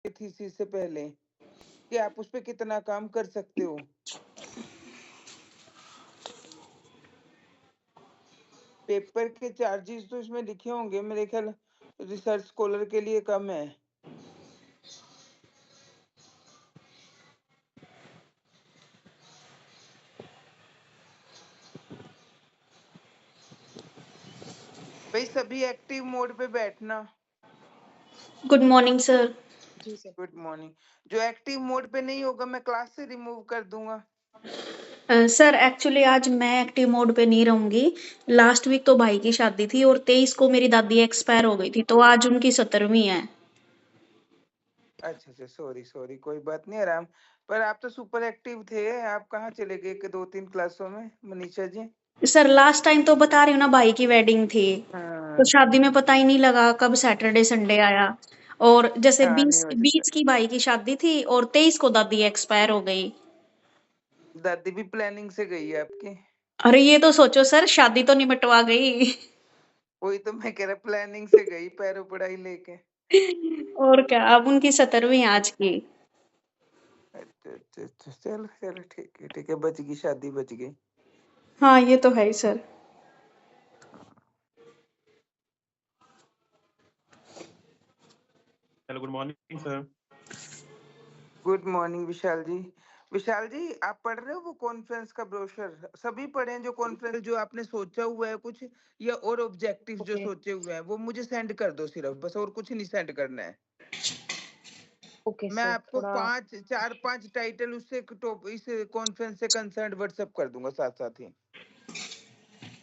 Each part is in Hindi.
थीसिस से पहले कि आप उस पे कितना काम कर सकते हो। पेपर के चार्जेस तो इसमें लिखे होंगे, मेरे ख्याल रिसर्च स्कॉलर के लिए कम है। भाई सभी एक्टिव मोड पे बैठना। Good morning sir. जी सर। Good morning. जो एक्टिव मोड पे नहीं होगा मैं क्लास से रिमूव कर दूंगा। सर एक्चुअली आज मैं एक्टिव मोड पे नहीं रहूंगी। लास्ट वीक तो भाई की शादी थी और 23 को मेरी दादी एक्सपायर हो गई थी, तो आज उनकी 17वीं है। अच्छा, सॉरी सॉरी, कोई बात नहीं, आराम। पर आप तो सुपर एक्टिव थे, आप कहाँ चले गए कि 2-3 क्लासों में, Manisha ji? Sir last time तो बता रही हूँ ना, भाई की वेडिंग थी तो हाँ शादी में पता ही नहीं लगा कब सैटरडे संडे आया। और जैसे हाँ, नहीं 20 हो 20 सकता। की भाई की शादी थी और 23 को दादी एक्सपायर हो गई। दादी भी प्लानिंग से गई है आपकी? अरे ये तो सोचो सर, शादी तो निपटवा गई। वही तो मैं कह रहा, प्लानिंग से गई पैरों पढ़ाई लेके। और क्या, अब उनकी 17वीं आज की। अच्छा, चलो चलो, ठीक है ठीक है, बच गई शादी, बच गई। हाँ ये तो है ही sir. Hello, good morning sir. Good morning Vishal ji. Vishal ji, आप पढ़ रहे हो वो कॉन्फ्रेंस का ब्रोशर? सभी पढ़े हैं जो कॉन्फ्रेंस, जो आपने सोचा हुआ है कुछ, या और ऑब्जेक्टिव्स जो ओके सोचे हुए हैं वो मुझे सेंड कर दो सिर्फ, बस, और कुछ नहीं सेंड करना है। ओके मैं सर, आपको थोड़ा 4-5 टाइटल उससे टॉप इस कॉन्फ्रेंस से कंसर्न व्हाट्सएप कर दूंगा साथ साथ ही।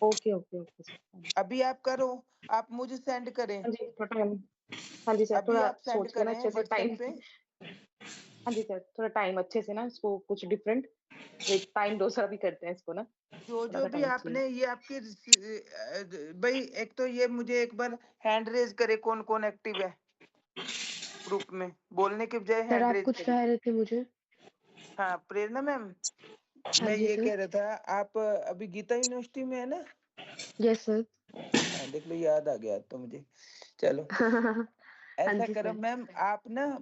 Okay okay okay sir. अभी आप करो, आप मुझे सेंड करें। हाँ जी, थोड़ा टाइम। हाँ जी सर, अभी थोड़ा आप सेंड सोच के ना करें अच्छे से व्हाट्सएप टाइम। पे। हाँ जी सर, थोड़ा टाइम अच्छे से ना इसको कुछ डिफरेंट, एक टाइम दूसरा भी करते हैं इसको ना, जो थोड़ा जो सा भी टाइम चाहिए। आपने ये आपके भाई, एक तो ये मुझे एक बार हैंड रेज करे, कौन कौन एक्टिव है ग्रुप में, बोलने के बजाय सर हैंड आप रेज कुछ करे। कह रहे थे मुझे? हाँ प्रेरणा मैम, हाँ मैं जी ये सर। कह रहा था, आप अभी गीता यूनिवर्सिटी में है ना? Yes sir. हाँ देख लो, याद आ गया तो मुझे। चलो, हाँ ऐसा जी करो सर। मैम, आप ना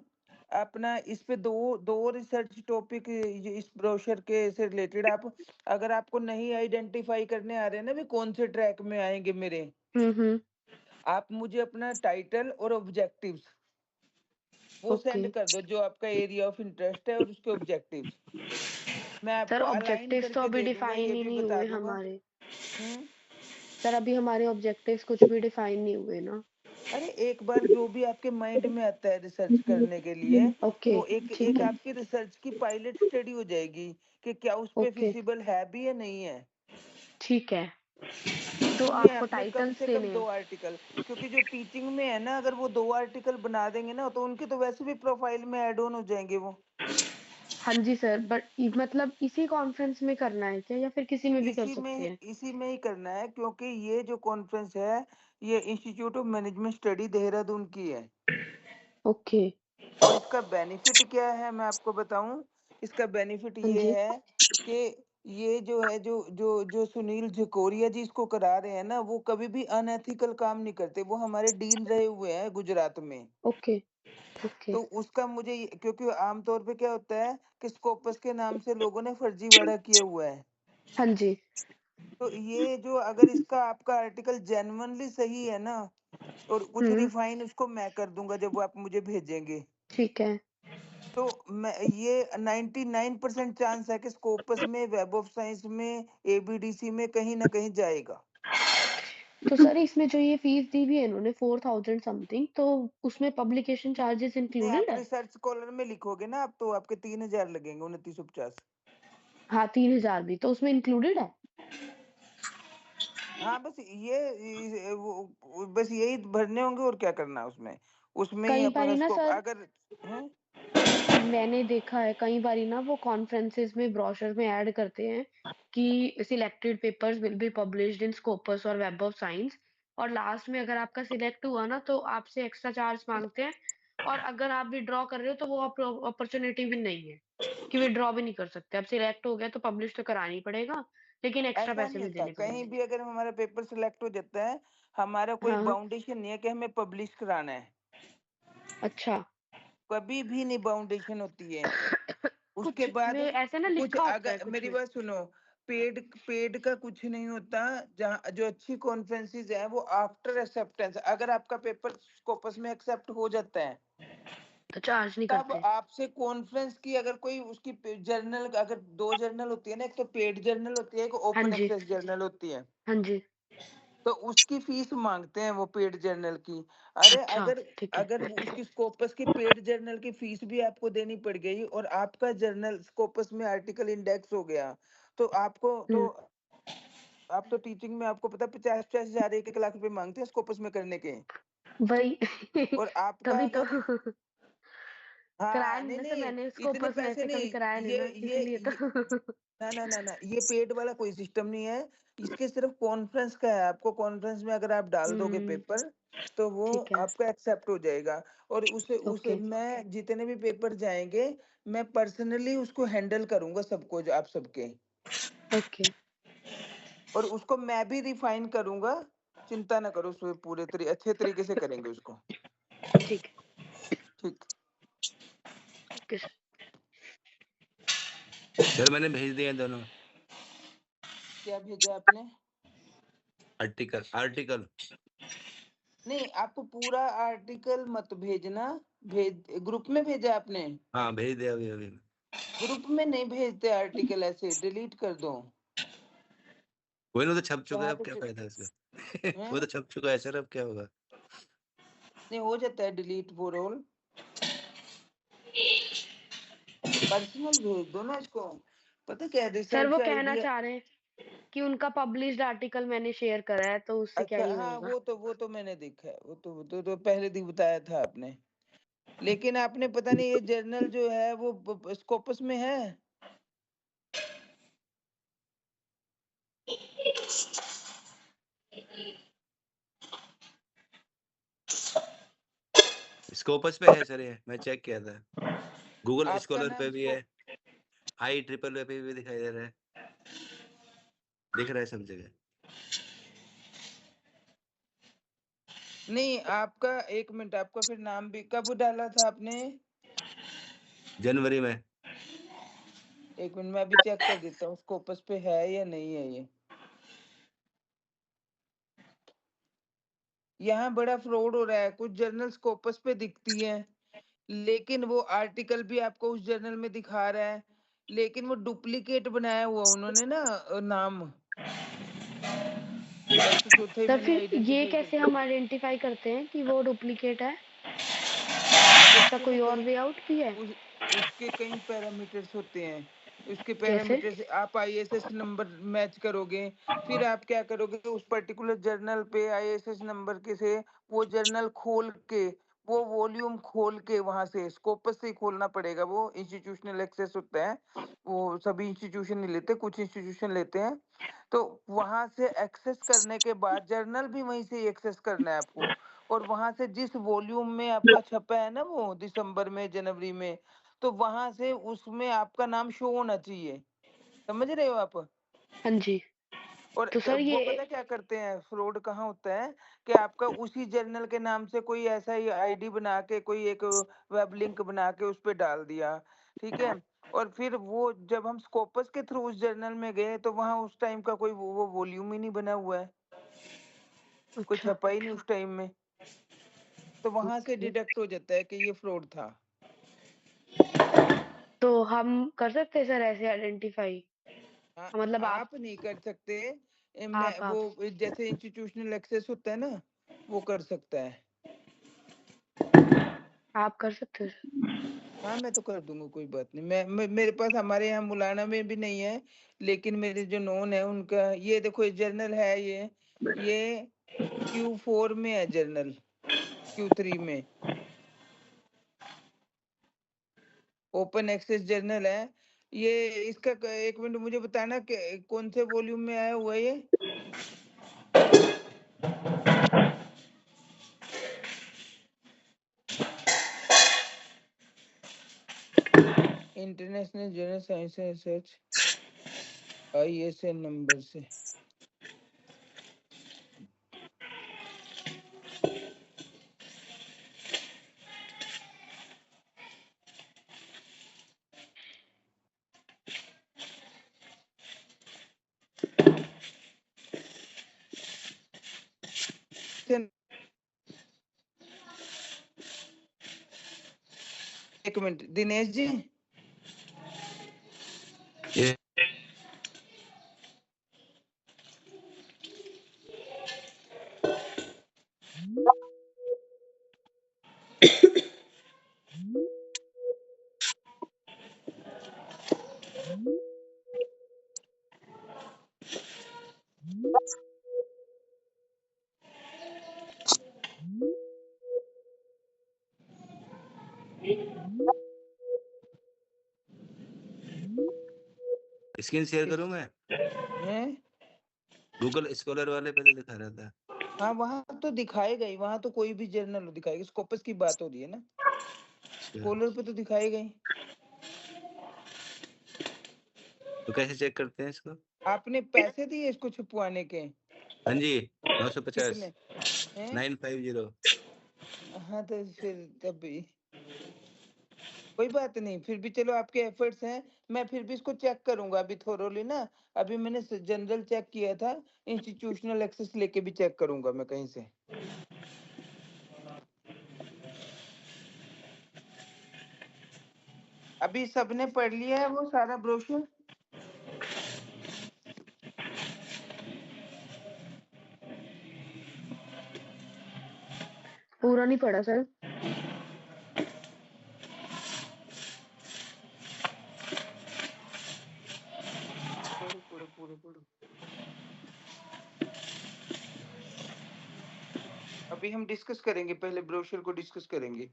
अपना इस पे दो दो रिसर्च टॉपिक इस ब्रोशर के से रिलेटेड, आप अगर आपको नहीं आइडेंटिफाई करने आ रहे हैं ना भी कौन से ट्रैक में आएंगे मेरे, हम्म। आप मुझे अपना टाइटल और ऑब्जेक्टिव्स वो ओके सेंड कर दो, जो आपका एरिया ऑफ इंटरेस्ट है और उसके ऑब्जेक्टिव्स मैं सर, आपको अलाइन ऑब्जेक्टिव्स तो करके अभी दे दूंगा, डिफाइन ये ही भी नहीं बता हुए दूंगा। हमारे। हम्म। सर अभी हमारे ऑब्जेक्टिव्स कुछ भी डिफाइन नहीं हुए ना। अरे एक बार जो भी आपके माइंड में आता है रिसर्च करने के लिए, ओके, वो एक ठीक एक है। आपकी रिसर्च की पायलट स्टडी हो जाएगी कि क्या उस पे ओके, फिजिबल है भी या नहीं है। ठीक है। तो टीचिंग में आपको आपने कम टाइटल्स से कम देने 2 हैं? आर्टिकल, क्योंकि जो टीचिंग में है ना, अगर वो 2 आर्टिकल बना देंगे ना तो उनकी तो वैसे भी प्रोफाइल में ऐड ऑन हो जाएंगे वो। हाँ जी सर, बट मतलब इसी कॉन्फ्रेंस में करना है क्या या फिर किसी में भी कर सकते हैं? इसी में ही करना है, क्योंकि ये जो कॉन्फ्रेंस है, ये institute of management study Dehradun की है। ओके। और इसका बेनिफिट क्या है मैं आपको बताऊं। इसका बेनिफिट हाँ ये जी। है कि ये जो है, जो जो जो सुनील झकोरिया जी इसको करा रहे हैं ना, वो कभी भी अनएथिकल काम नहीं करते, वो हमारे डीन रहे हुए हैं गुजरात में। ओके। ओके। तो उसका क्योंकि आमतौर पे क्या होता है कि स्कोपस के नाम से लोगों ने फर्जीवाड़ा किया हुआ है। हाँ जी। तो ये जो, अगर इसका आपका आर्टिकल जेन्युइनली सही है ना, और कुछ हम्म। रिफाइन उसको मैं कर दूंगा जब वो आप मुझे भेजेंगे, ठीक है। तो मैं ये 99% चांस है कि स्कोपस में, वेब ऑफ साइंस में, एबीडीसी में कहीं ना कहीं जाएगा। तो सर इसमें जो ये फीस दी हुई है इन्होंने 4000 समथिंग, तो उसमें पब्लिकेशन चार्जेस नहीं, इंक्लूडेड आप है? रिसर्च स्कॉलर में लिखोगे ना, आप तो आपके 3000 लगेंगे, 2950। हाँ 3000 भी तो उसमें इंक्लूडेड है? हाँ बस बस यही भरने होंगे, और क्या करना है उसमें, उसमें ही कई अपना बारी ना स्कोप सर, अगर है। मैंने देखा है कई बारी ना वो कॉन्फ्रेंसेस में ब्रोशर में ऐड करते हैं कि selected papers will be published in Scopus और वेब ऑफ साइंस, और लास्ट में अगर आपका सिलेक्ट हुआ ना तो आपसे एक्स्ट्रा चार्ज मांगते हैं, और अगर आप विड्रॉ कर रहे हो तो वो अपॉर्चुनिटी भी नहीं है कि विड्रॉ भी नहीं कर सकते। अब सिलेक्ट हो गया तो पब्लिश तो कराना ही पड़ेगा, लेकिन एक्स्ट्रा ऐसा पैसे नहीं भी होता, देने कहीं पड़ेंगे। भी अगर हमारा पेपर सिलेक्ट हो जाता है, हमारा कोई हाँ। बाउंडेशन नहीं है कि हमें पब्लिश कराना है। अच्छा। कभी भी नहीं बाउंडेशन होती है। उसके कुछ बाद में ऐसे ना कुछ लिखा होता है अगर कुछ मेरी में। बात सुनो, पेड पेड का कुछ नहीं होता। जहाँ जो अच्छी कॉन्फ्रेंसेस है वो आफ्टर एक्सेप्टेंस, अगर आपका पेपर स्कोपस में एक्सेप्ट हो जाता है तो चार्ज नहीं तब करते। आपसे कॉन्फ्रेंस की, अगर कोई उसकी जर्नल, अगर दो जर्नल होती है ना, एक तो पेड जर्नल होती है, एक हाँ ओपन जी, एक्सेस जर्नल होती है, हाँ जी। तो उसकी फीस मांगते हैं वो पेड जर्नल की। अरे अच्छा, अगर ठीक है। अगर वो उसकी स्कोपस की पेड जर्नल की फीस भी आपको देनी पड़ गई और आपका जर्नल स्कोपस में आर्टिकल इंडेक्स हो गया, तो आपको तो हुँ, आप तो टीचिंग में, आपको पता 50-50 हजार 1-1 लाख रुपए मांगते हैं स्कोपस में करने के। वही और आपका तभी तो अगर, कराया हाँ नहीं नहीं ना सर, नहीं, मैंने इतने स्कोपस में पैसे ऐसे कभी नहीं, कराया नहीं ना, इसीलिए ये तो। ना ना ना ना, ये पेड वाला कोई सिस्टम नहीं है। इसके सिर्फ कॉन्फ्रेंस का है, आपको कॉन्फ्रेंस में अगर आप डाल दोगे हुँ, पेपर तो वो ठीक है, आपका एक्सेप्ट हो जाएगा। और उसे ओके, मैं जितने भी पेपर जाएंगे, मैं पर्सनली उसको हैंडल करूंगा सबको, जो आप सबके, ओके, और उसको मैं भी रिफाइन करूंगा। चिंता ना करो, उसमें पूरे अच्छे तरीके से करेंगे उसको। ठीक है, ठीक। Okay sir. सर मैंने भेज दिया दोनों क्या भेजा आपने? Article article. नहीं, आपको पूरा आर्टिकल मत भेजना। भेज ग्रुप में भेजा आपने? हाँ भेज दिया अभी अभी। ग्रुप में नहीं भेजते आर्टिकल, ऐसे डिलीट कर दो। कोई ना, तो छप चुका है, वहां अब पे क्या फायदा इसका। हैं? वो तो छप चुका है सर, अब क्या होगा। नहीं, हो जाता है डिलीट फॉर ऑल। पर्सनल भेज दो ना इसको। पता क्या, सर वो रिसर्च कहना आइडिया। चाह रहे हैं कि उनका पब्लिश्ड आर्टिकल मैंने शेयर करा है, तो उससे क्या अच्छा, ही हाँ, होगा? वो तो मैंने देखा है, वो तो पहले दिन बताया था आपने। लेकिन आपने पता नहीं, ये जर्नल जो है वो स्कोपस में है। स्कोपस पे है सर, ये मैं चेक किया था, गूगल आपका स्कॉलर नाम पे भी है, IEEE पे भी दिखाई दे रहा है, दिख रहा है सब जगह। नहीं, आपका 1 मिनट, आपका फिर नाम भी कब डाला था आपने? जनवरी में। 1 मिनट, मैं अभी चेक कर देता हूँ स्कोपस पे है या नहीं है ये। यहाँ बड़ा फ्रॉड हो रहा है, कुछ जर्नल स्कोपस पे दिखती है, लेकिन वो आर्टिकल भी आपको उस जर्नल में दिखा रहा है, लेकिन वो डुप्लीकेट बनाया हुआ उन्होंने ना, नाम। फर्स्ट चौथा ही सर मैंने फिर ये आइडेंटिफाई कर कैसे दिया। हम आइडेंटिफाई करते हैं कि वो डुप्लीकेट है? इसका उसके ना कोई और कई वे आउट भी है? उस उसके कई पैरामीटर्स होते हैं। उसके जैसे? पैरामीटर्स, आप आईएसएस नंबर मैच करोगे, फिर आप क्या करोगे, उस पर्टिकुलर जर्नल पे आईएसएस नंबर के से वो जर्नल खोल के, वो वॉल्यूम खोल के, वहां से स्कोपस से ही खोलना पड़ेगा। वो इंस्टीट्यूशनल एक्सेस होता है, वो सभी इंस्टीट्यूशन नहीं लेते, कुछ इंस्टीट्यूशन लेते हैं। तो वहां से एक्सेस करने के बाद जर्नल भी वहीं से एक्सेस करना है आपको, और वहां से जिस वॉल्यूम में आपका छपा है ना, वो दिसंबर में, जनवरी में, तो वहां से उसमें आपका नाम शो होना चाहिए। समझ रहे हो आप? हाँ जी। और तो सर वो ये पता क्या करते हैं, फ्रॉड कहाँ होता है, कि आपका उसी जर्नल के नाम से कोई ऐसा ही आईडी बना के, कोई एक वेब लिंक बना के उस पे डाल दिया, ठीक है। और फिर वो जब हम स्कोपस के थ्रू उस जर्नल में गए, तो वहां उस टाइम का कोई वो वॉल्यूम ही नहीं बना हुआ है, कोई अच्छा, छपा ही नहीं उस टाइम में, तो वहां से ओके। डिटेक्ट हो जाता है कि ये फ्रॉड था। तो हम कर सकते हैं सर ऐसे आइडेंटिफाई? हाँ, मतलब आप आप नहीं कर सकते। मैं आप वो जैसे इंस्टीट्यूशनल एक्सेस होता है ना, वो कर सकता है। आप कर सकते हो सर? हाँ, मैं तो कर दूंगा, कोई बात नहीं। मेरे पास, हमारे यहाँ मुलाना में भी नहीं है, लेकिन मेरे जो नोन है उनका, ये देखो ये जर्नल है, ये Q4 में है जर्नल, Q3 में ओपन एक्सेस जर्नल है ये। इसका 1 मिनट मुझे बताना कि कौन से वॉल्यूम में आया हुआ है ये। International journal science and research, ISN number से। एक मिनट दिनेश जी, ये स्क्रीन शेयर करूं मैं? हैं? गूगल स्कॉलर वाले पे तो दिखा रहा था। हाँ वहां तो दिखाएगा ही, वहां तो कोई भी जर्नल दिखाएगा, स्कोपस की बात हो रही है ना, अच्छा, स्कॉलर पे तो दिखाएगा ही। तो कैसे चेक करते हैं इसको? आपने पैसे दिए इसको छुपवाने के? हाँ जी, 950 कितने? हैं? 950। हाँ तो फिर तब भी कोई बात नहीं, फिर भी चलो आपके एफर्ट्स हैं। मैं फिर भी इसको चेक करूंगा अभी थोरोली ना। अभी मैंने जनरल चेक किया था, इंस्टीट्यूशनल एक्सेस लेके भी चेक करूंगा मैं कहीं से। अभी सबने पढ़ लिया है वो सारा ब्रोशर? पूरा नहीं पढ़ा सर। पढ़ो पढ़ो पढ़ो पढ़ो। अभी हम डिस्कस करेंगे, पहले ब्रोशर को डिस्कस करेंगे।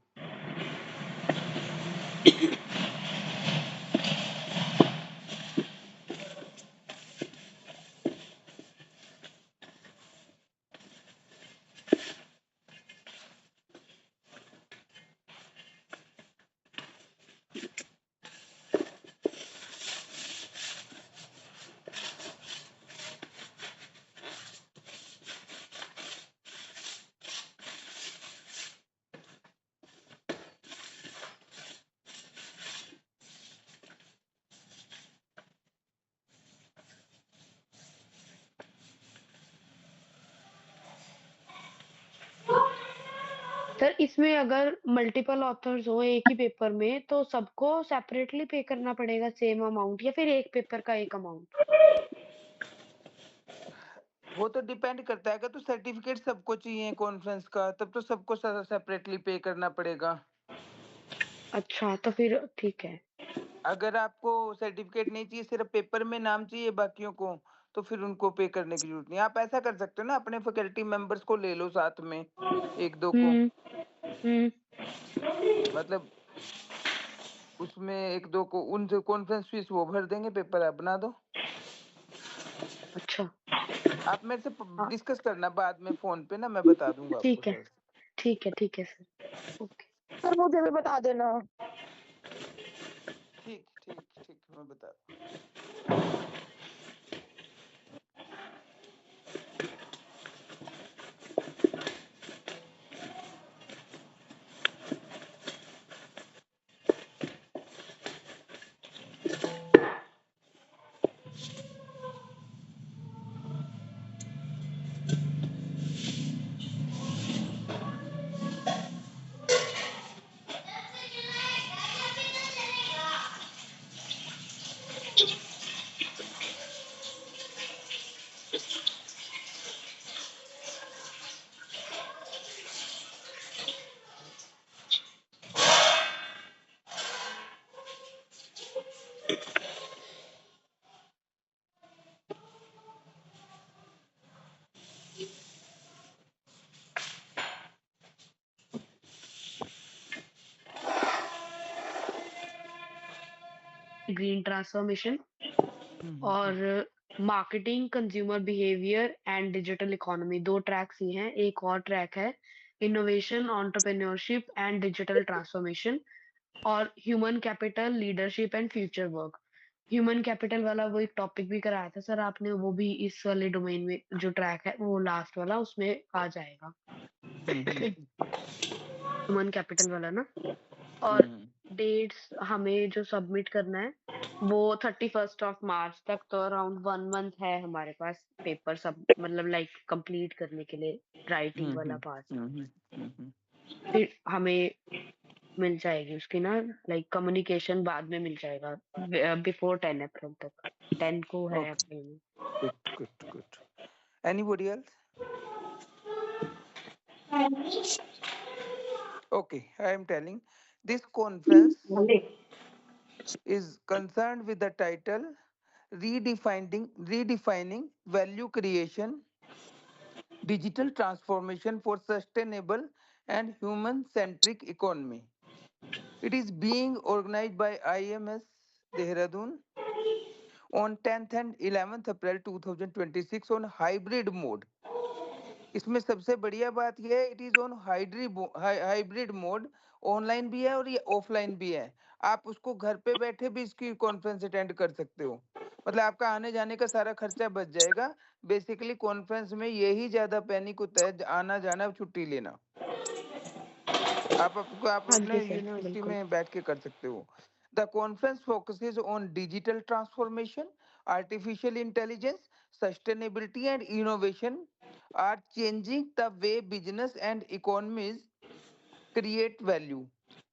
सर इसमें अगर मल्टीपल ऑथर्स हो एक ही पेपर में तो सबको सेपरेटली पे करना पड़ेगा सेम अमाउंट, या फिर एक पेपर का एक अमाउंट? वो तो डिपेंड करता है, अगर तो सर्टिफिकेट सबको चाहिए कॉन्फ्रेंस का तब तो सबको सेपरेटली पे करना पड़ेगा। अच्छा, तो फिर ठीक है। अगर आपको सर्टिफिकेट नहीं चाहिए, सिर्फ पेपर में नाम चाहिए बाकियों को, तो फिर उनको पे करने की जरूरत नहीं। आप ऐसा कर सकते हो ना, अपने फैकल्टी मेंबर्स को ले लो साथ में, एक दो को। हुँ, हुँ। मतलब उसमें एक दो को उनसे कॉन्फ्रेंस फीस वो भर देंगे, पेपर आप बना दो। अच्छा, आप मेरे से हाँ, डिस्कस करना बाद में फोन पे ना, मैं बता दूंगा आपको ठीक है, सर। ठीक है सर। ओके। सर मुझे भी बता देना। ठीक ठीक ठीक, मैं बता। ग्रीन ट्रांसफॉर्मेशन और हम्म। Marketing, consumer behaviour and digital economy 2 tracks ही हैं। एक और ट्रैक है innovation, entrepreneurship and digital transformation और human capital, leadership and future work. Human capital वाला वो एक टॉपिक भी कराया था सर आपने, वो भी इस वाले डोमेन में जो ट्रैक है वो लास्ट वाला उसमें आ जाएगा। ह्यूमन कैपिटल वाला ना। और हम्म। डेट्स हमें जो सबमिट करना है वो 31st ऑफ मार्च तक, तो अराउंड 1 मंथ है हमारे पास पेपर सब मतलब लाइक कंप्लीट करने के लिए, राइटिंग वाला पार्ट। हम्म। फिर हमें मिल जाएगी उसकी ना, लाइक कम्युनिकेशन बाद में मिल जाएगा बिफोर 10 अप्रैल तक। 10 को है Okay, अप्रैल में। good. Anybody else? Okay, I am telling. This conference is concerned with the title redefining value creation, digital transformation for sustainable and human centric economy. It is being organized by IMS Dehradun on 10th and 11th April 2026 on hybrid mode. इसमें सबसे बढ़िया बात यह है, it is on hybrid mode. Online भी है और ये ऑफलाइन भी है। आप उसको घर पे बैठे भी इसकी कॉन्फ्रेंस अटेंड कर सकते हो। मतलब आपका आने जाने का सारा खर्चा बच जाएगा। बेसिकली कॉन्फ्रेंस में यही ज्यादा पैनिक होता है, आना जाना छुट्टी लेना। आप हाँ अपने जी सर, यूनिवर्सिटी बिल्कुल। में बैठ के कर सकते हो। The conference focuses on digital transformation, artificial intelligence, sustainability and innovation are changing the way business and economies create value.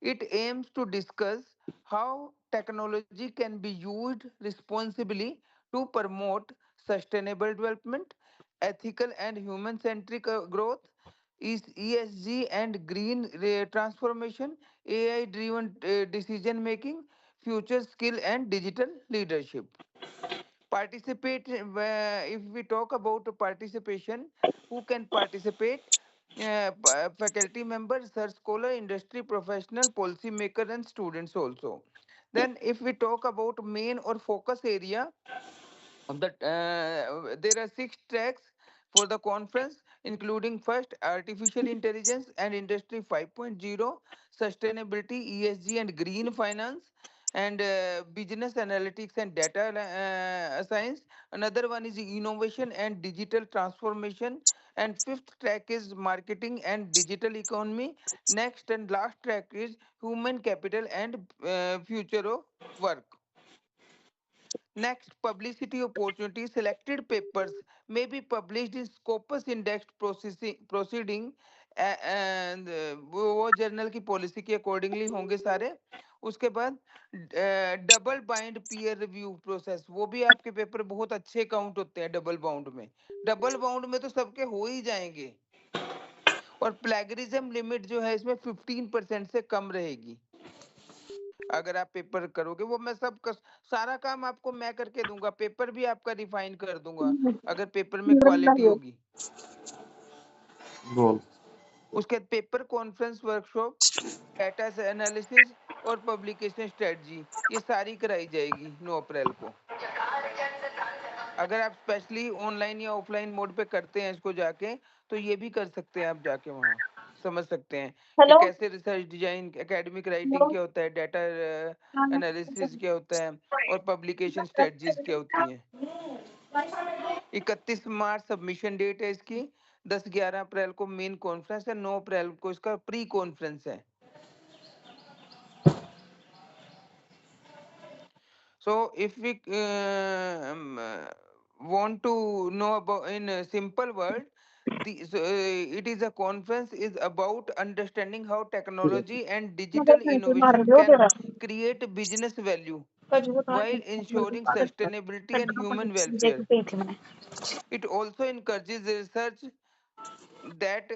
It aims to discuss how technology can be used responsibly to promote sustainable development, ethical and human centric growth, is ESG and green transformation, AI driven decision making, future skill and digital leadership. Participate, if we talk about participation, who can participate? Faculty members, research scholar, industry professional, policy maker and students also. Then if we talk about main or focus area of the, there are 6 tracks for the conference, including first artificial intelligence and industry 5.0, sustainability, ESG and green finance, and business analytics and data science. Another one is innovation and digital transformation, and fifth track is marketing and digital economy. Next and last track is human capital and future of work. Next, publicity opportunity. Selected papers may be published in Scopus indexed proceeding, and वो जर्नल की पॉलिसी के अकॉर्डिंगली होंगे सारे। उसके बाद double bind peer review process, वो भी आपके पेपर बहुत अच्छे काउंट होते हैं डबल बाउंड में। डबल बाउंड में तो सबके हो ही जाएंगे। और प्लेगरिज्म लिमिट जो है इसमें 15% से कम रहेगी अगर आप पेपर करोगे। वो मैं सारा काम आपको मैं करके दूंगा, पेपर भी आपका रिफाइन कर दूंगा अगर पेपर में क्वालिटी होगी। बोल। उसके बाद paper conference workshop, data analysis और पब्लिकेशन स्ट्रेटजी, ये सारी कराई जाएगी 9 अप्रैल को। अगर आप स्पेशली ऑनलाइन या ऑफलाइन मोड पे करते हैं इसको जाके, तो ये भी कर सकते हैं आप जाके, वहाँ समझ सकते हैं कि कैसे रिसर्च डिजाइन, एकेडमिक राइटिंग क्या होता है, डाटा एनालिसिस क्या होता है और पब्लिकेशन स्ट्रेटजीज क्या होती हैं। 31 मार्च सबमिशन डेट है इसकी। 10-11 अप्रैल को मेन कॉन्फ्रेंस है, 9 अप्रैल को इसका प्री कॉन्फ्रेंस है। So if we want to know about in a simple word, it is a conference is about understanding how technology and digital innovation can create business value while ensuring sustainability and human welfare. It also encourages research that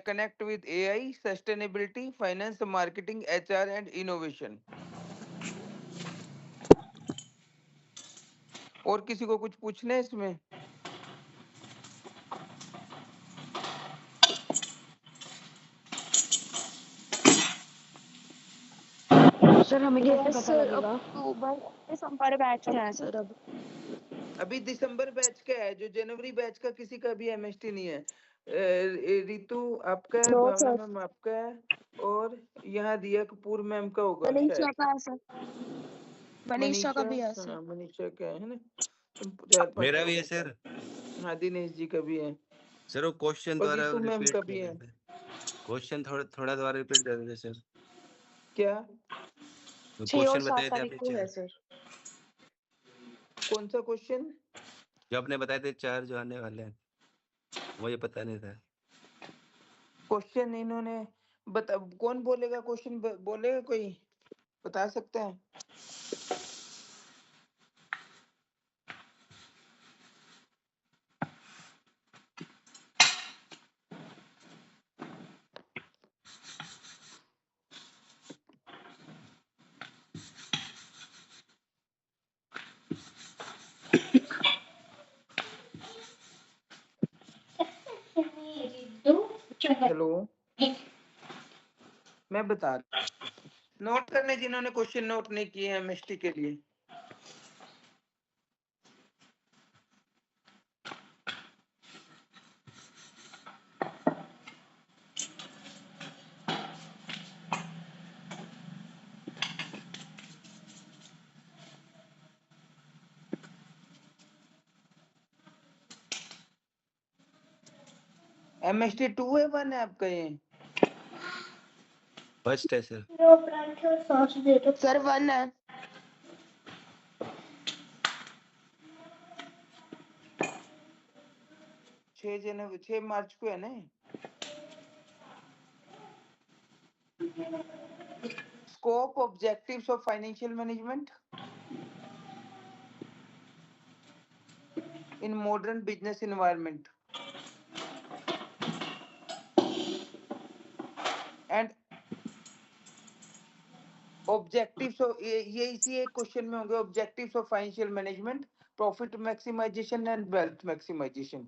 connect with AI, sustainability, finance, marketing, HR and innovation. और किसी को कुछ पूछना है इसमें? सर हमें कैसे पता सर लगेगा? अक्टूबर दिसंबर बैच क्या है सर? अब अभी दिसंबर बैच का है, जो जनवरी बैच का किसी का भी एमएसटी नहीं है। रितु आपका है, नो भावना सर। मैम आपका है, और यहाँ दिया कपूर मैम का होगा मनीषा शायद। का है सर। मनीषा का मनीषा, भी है सर। हाँ मनीषा का है ना, तुम 4-5 मेरा भी लोग है हैं सर। शायद। हाँ दिनेश जी का भी है सर वो क्वेश्चन और द्वारा रितु मैम रिपीट का कर भी है। देते। क्वेश्चन थोड़ा थोड़ा द्वारा रिपीट कर देते सर। क्या 6 और क्वेश्चन 7 बताए थे तारीख आपने को है 4, सर। कौन सा क्वेश्चन? जो आपने बताए थे 4 जो आने वाले हैं, मुझे पता नहीं था। क्वेश्चन इन्होंने बता, कौन बोलेगा क्वेश्चन? बोलेगा कोई? बता सकते हैं? हेलो, मैं बता रहा, नोट करने जिन्होंने क्वेश्चन नोट नहीं किए हैं एमएसटी के लिए। एमएसटी 2 है 1 है आपका? ये फर्स्ट है सर। सर 1 है। 6 मार्च को है ना? Scope objectives of financial management in modern business environment and objectives of ये इसी एक क्वेश्चन में होंगे, objectives of financial management, profit maximization and wealth maximization.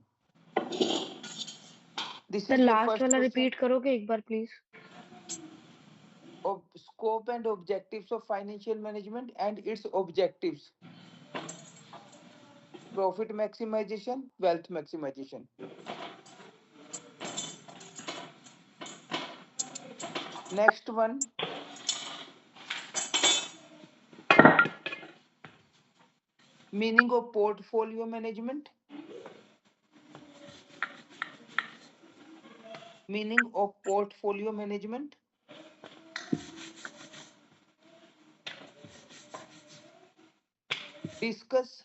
This sir is your last first वाला question. रिपीट करोगे एक बार please? Of scope and objectives of financial management and its objectives, profit maximization, wealth maximization. Next one, meaning of portfolio management. Meaning of portfolio management. Discuss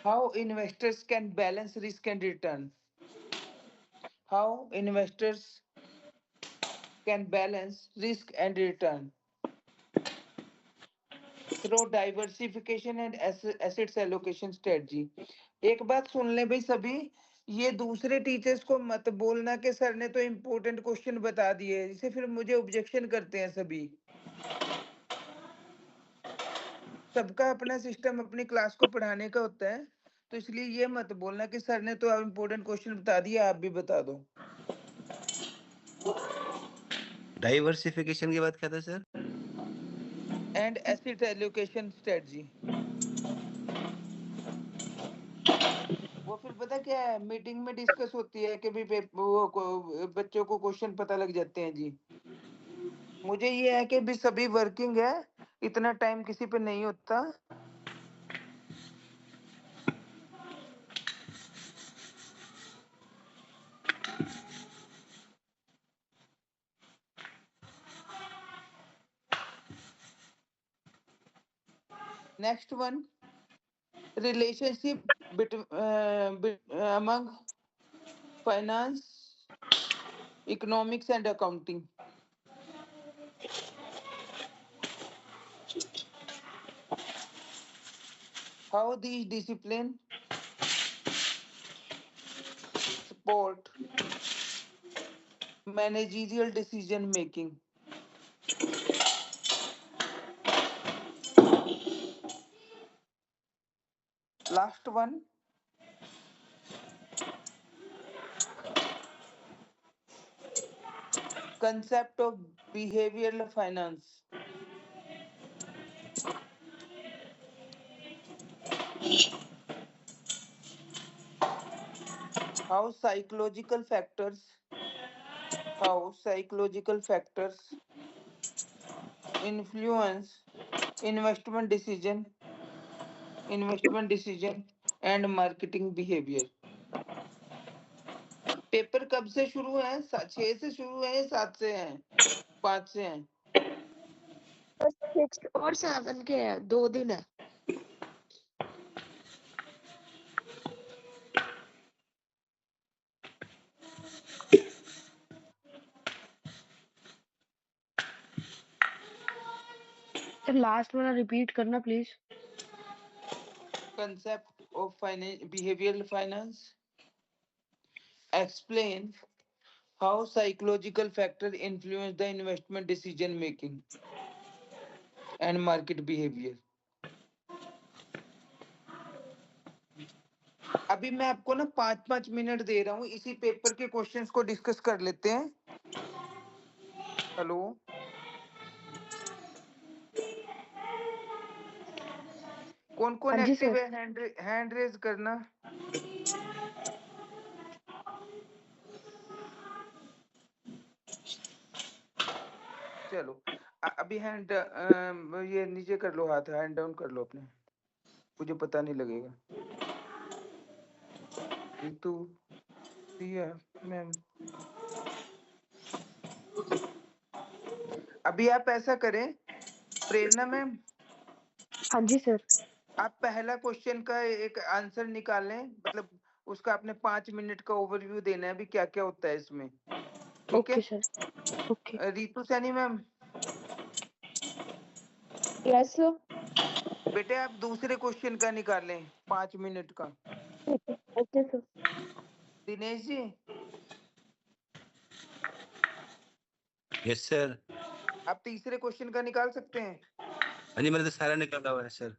how investors can balance risk and return. How investors can balance risk and return through diversification and assets allocation strategy. एक बात सुन ले भाई सभी, ये दूसरे टीचर्स को मत बोलना कि सर ने तो इम्पोर्टेंट क्वेश्चन बता दिए, इसे फिर मुझे ऑब्जेक्शन करते हैं सभी। सबका अपना सिस्टम अपनी क्लास को पढ़ाने का होता है, तो इसलिए ये मत बोलना कि सर ने तो इम्पोर्टेंट क्वेश्चन बता दिया, आप भी बता दो। डाइवर्सिफिकेशन की बात क्या था sir? And asset allocation strategy, वो फिर पता क्या है, मीटिंग में डिस्कस होती है कि भी बच्चों को क्वेश्चन पता लग जाते हैं जी। मुझे ये है कि भी सभी वर्किंग है, इतना टाइम किसी पे नहीं होता। Next one, relationship among finance, economics and accounting. How these discipline support managerial decision making. Last one, concept of behavioral finance. How psychological factors influence investment decision and marketing behavior. Paper कब से शुरू है? 6 से शुरू है या 7 से है? 5 से है? 6 और 7 के है, 2 दिन है। सर लास्ट वाला रिपीट करना please. Concept of finance, behavioral finance. Explain how psychological factors influence the investment decision making and market behavior. अभी मैं आपको ना 5-5 मिनट दे रहा हूँ, इसी पेपर के क्वेश्चंस को डिस्कस कर लेते हैं। हेलो, कौन कौन हाँ जी एक्टिव सर। है? हैंड रेज करना। चलो, अभी हैंड ये नीचे कर लो, हाथ हैंड डाउन कर लो अपने, मुझे पता नहीं लगेगा। रितु, प्रिया मैम, अभी आप ऐसा करें, प्रेरणा मैम, हाँ जी सर। आप पहला क्वेश्चन का एक आंसर निकालें, मतलब उसका आपने 5 मिनट का ओवरव्यू देना है, अभी क्या क्या होता है इसमें, ठीक ओके है? Sir. Okay. Ritu Saini ma'am, yes sir. बेटे आप दूसरे क्वेश्चन का निकालें 5 मिनट का। Okay sir. Dinesh ji, yes sir. आप तीसरे क्वेश्चन का निकाल सकते हैं? हाँ जी, मैंने तो सारा निकाला हुआ है सर।